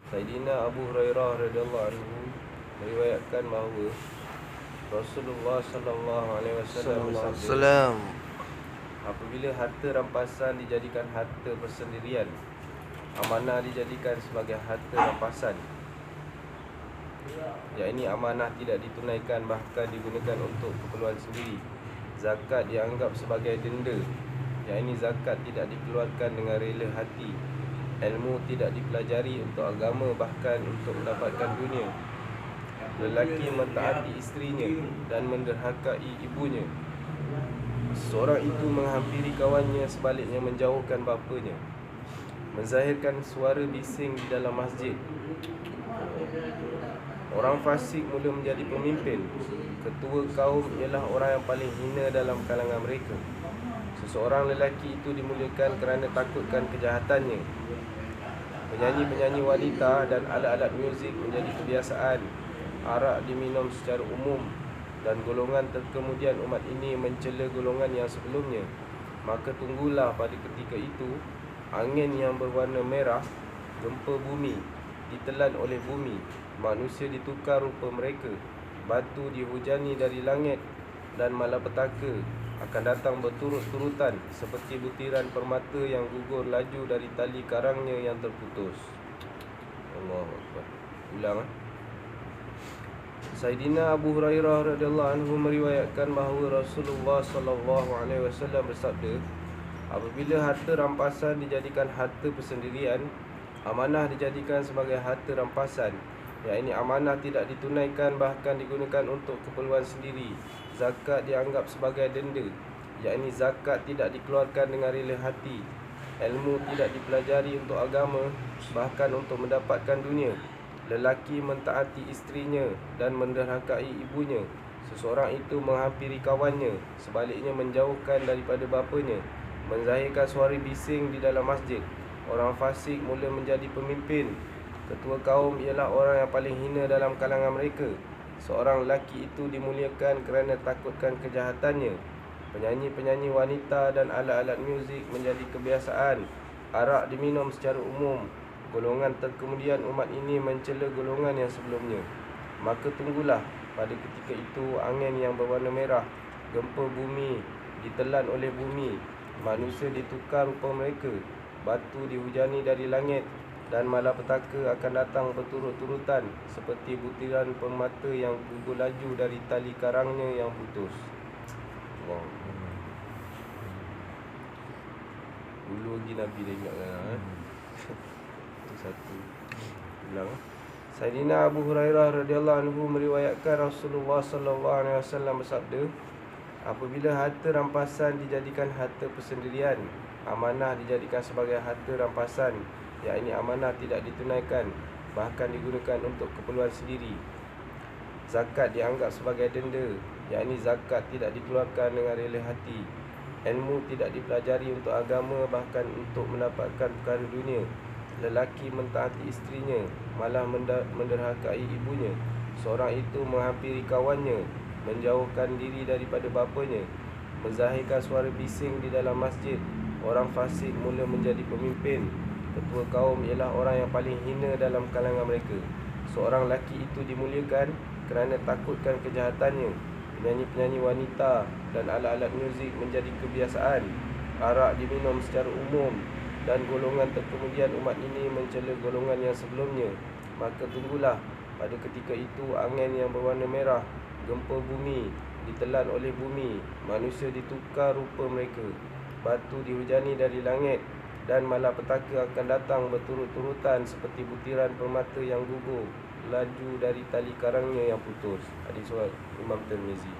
Sayyidina Abu Hurairah radhiyallahu anhu meriwayatkan bahawa Rasulullah sallallahu alaihi wasallam bersabda, apabila harta rampasan dijadikan harta persendirian, amanah dijadikan sebagai harta rampasan, yakni amanah tidak ditunaikan bahkan digunakan untuk keperluan sendiri. Zakat dianggap sebagai denda, yakni zakat tidak dikeluarkan dengan rela hati. Ilmu tidak dipelajari untuk agama bahkan untuk mendapatkan dunia. Lelaki mentaati isterinya dan menderhakai ibunya. Seorang itu menghampiri kawannya, sebaliknya menjauhkan bapanya. Menzahirkan suara bising di dalam masjid. Orang fasik mula menjadi pemimpin. Ketua kaum ialah orang yang paling hina dalam kalangan mereka. Seseorang lelaki itu dimuliakan kerana takutkan kejahatannya. Penyanyi-penyanyi wanita dan alat-alat muzik menjadi kebiasaan. Arak diminum secara umum dan golongan terkemudian umat ini mencela golongan yang sebelumnya. Maka tunggulah pada ketika itu angin yang berwarna merah, gempa bumi, ditelan oleh bumi, manusia ditukar rupa mereka, batu dihujani dari langit, dan malapetaka akan datang berturut-turutan seperti butiran permata yang gugur laju dari tali karangnya yang terputus. Allahu Akbar. Ulang. Sayyidina Abu Hurairah radhiyallahu anhu meriwayatkan bahawa Rasulullah sallallahu alaihi wasallam bersabda, apabila harta rampasan dijadikan harta persendirian, amanah dijadikan sebagai harta rampasan, yakni amanah tidak ditunaikan bahkan digunakan untuk keperluan sendiri. Zakat dianggap sebagai denda, yakni zakat tidak dikeluarkan dengan rela hati. Ilmu tidak dipelajari untuk agama bahkan untuk mendapatkan dunia. Lelaki mentaati isterinya dan menderhakai ibunya. Seseorang itu menghampiri kawannya, sebaliknya menjauhkan daripada bapanya. Menzahirkan suara bising di dalam masjid. Orang fasik mula menjadi pemimpin. Ketua kaum ialah orang yang paling hina dalam kalangan mereka. Seorang lelaki itu dimuliakan kerana takutkan kejahatannya. Penyanyi-penyanyi wanita dan alat-alat muzik menjadi kebiasaan. Arak diminum secara umum. Golongan terkemudian umat ini mencela golongan yang sebelumnya. Maka tunggulah pada ketika itu angin yang berwarna merah, gempa bumi, ditelan oleh bumi, manusia ditukar rupa mereka, batu dihujani dari langit, dan malapetaka akan datang berturut-turutan seperti butiran permata yang gugur laju dari tali karangnya yang putus. Wow. Dulu lagi Nabi dah ingatkan. Itu satu. Ulang. Sayyidina Abu Hurairah radhiyallahu anhu meriwayatkan Rasulullah sallallahu alaihi wasallam bersabda, apabila harta rampasan dijadikan harta persendirian, amanah dijadikan sebagai harta rampasan, yakni amanah tidak ditunaikan bahkan digunakan untuk keperluan sendiri. Zakat dianggap sebagai denda, yakni zakat tidak dikeluarkan dengan rela hati. Ilmu tidak dipelajari untuk agama bahkan untuk mendapatkan perkara dunia. Lelaki mentaati isterinya, malah menderhakai ibunya. Seorang itu menghampiri kawannya, menjauhkan diri daripada bapanya. Menzahirkan suara bising di dalam masjid. Orang fasik mula menjadi pemimpin. Ketua kaum ialah orang yang paling hina dalam kalangan mereka. Seorang lelaki itu dimuliakan kerana takutkan kejahatannya. Penyanyi-penyanyi wanita dan alat-alat muzik menjadi kebiasaan. Arak diminum secara umum dan golongan terkemudian umat ini mencela golongan yang sebelumnya. Maka tunggulah pada ketika itu angin yang berwarna merah, gempa bumi, ditelan oleh bumi, manusia ditukar rupa mereka, batu dihujani dari langit, dan malapetaka akan datang berturut-turutan seperti butiran permata yang gugur laju dari tali karangnya yang putus. Hadis riwayat Imam Tirmizi.